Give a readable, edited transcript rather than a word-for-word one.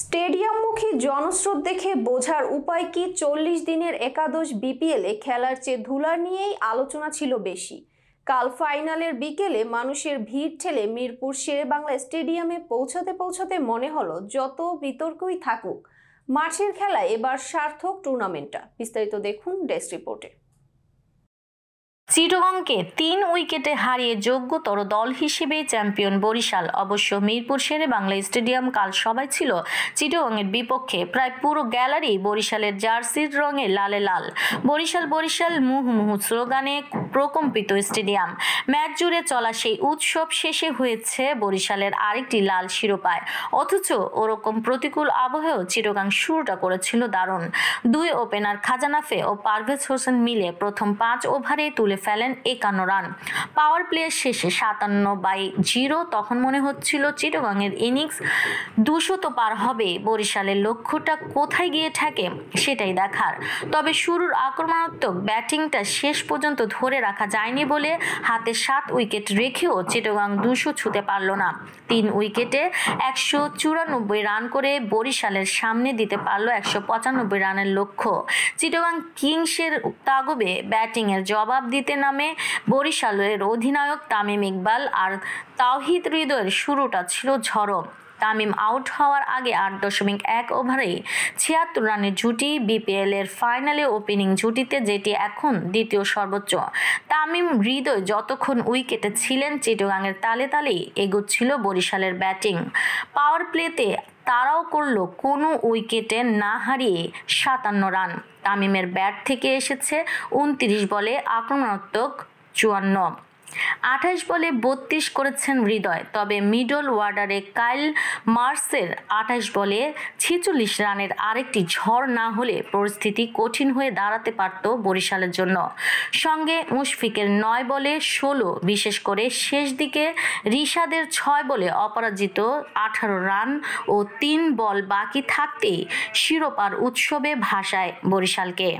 স্টেডিয়ামমুখী জনস্রোত দেখে বোঝার উপায় কি ৪০ দিনের একাদশ বিপিএলে খেলার চেয়ে ধুলা নিয়েই আলোচনা ছিল বেশি। কাল ফাইনালের বিকেলে মানুষের ভিড় ঠেলে মিরপুর শেরেবাংলা স্টেডিয়ামে পৌঁছাতে পৌঁছাতে মনে হলো যত বিতর্কই থাকুক মাঠের খেলায় এবার সার্থক টুর্নামেন্টটা। বিস্তারিত দেখুন ডেস্ক রিপোর্টে। চিটাগংকে ৩ উইকেটে হারিয়ে যোগ্যতর দল হিসেবে চ্যাম্পিয়ন বরিশাল। অবশ্য মিরপুর শেরেবাংলা স্টেডিয়াম কাল সবাই ছিল চিটাগংয়ের বিপক্ষে। প্রায় পুরো গ্যালারি বরিশালের জার্সির রঙে লালে লাল। বরিশাল বরিশাল মুহুমুহু স্লোগানে প্রকম্পিত স্টেডিয়াম। ম্যাচ জুড়ে চলা সেই উৎসব শেষে হয়েছে বরিশালের আরেকটি লাল শিরোপায়। অথচ ওরকম প্রতিকূল আবহেও চিটাগং শুরুটা করেছিল দারুণ। দুই ওপেনার খাজানাফে ও পারভেজ হোসেন মিলে প্রথম ৫ ওভারে তুলে ফেলেন ৫১ রান। পাওয়ার প্লে শেষে ৫৭/০ তখন মনে হচ্ছিল চিটাগংয়ের ইনিংস ২০০ তো পার হবে। বরিশালের লক্ষ্যটা কোথায় গিয়ে ঠেকে সেটাই দেখার। তবে শুরুর আক্রমণাত্মক ব্যাটিংটা শেষ পর্যন্ত ধরে রাখা যায়নি বলে হাতে ৭ উইকেট রেখেও চিটাগং ২০০ ছুঁতে পারল না। ৩ উইকেটে ১৯৪ রান করে বরিশালের সামনে দিতে পারল ১৯৫ রানের লক্ষ্য। চিটাগং কিংসের তাগবে ব্যাটিংয়ের জবাব দিতে নামে বরিশালের অধিনায়ক তামিম ইকবাল আর তাওহিদ হৃদয়ের শুরুটা ছিল ঝড়ো। তামিম আউট হওয়ার আগে ৮.১ ওভারে ৭৬ রানের জুটি বিপিএল এর ফাইনালে ওপেনিং জুটিতে যেটি এখন দ্বিতীয় সর্বোচ্চ। তামিম হৃদয় যতক্ষণ উইকেটে ছিলেন চিটাগংয়ের তালে তালেই এগোচ্ছিল বরিশালের ব্যাটিং। পাওয়ার প্লেতে তারাও করল কোনো উইকেটে না হারিয়ে ৫৭ রান। তামিমের ব্যাট থেকে এসেছে ২৯ বলে আক্রমণাত্মক ৫৪। ২৮ বলে ৩২ করেছেন হৃদয়। তবে মিডল ওয়ার্ডারে কাইল মার্সের ২৮ বলে ৪৬ রানের আরেকটি ঝড় না হলে পরিস্থিতি কঠিন হয়ে দাঁড়াতে পারত বরিশালের জন্য। সঙ্গে মুশফিকের ৯ বলে ১৬, বিশেষ করে শেষ দিকে রিশাদের ৬ বলে অপরাজিত ১৮ রান ও ৩ বল বাকি থাকতেই শিরোপার উৎসবে ভাসায় বরিশালকে।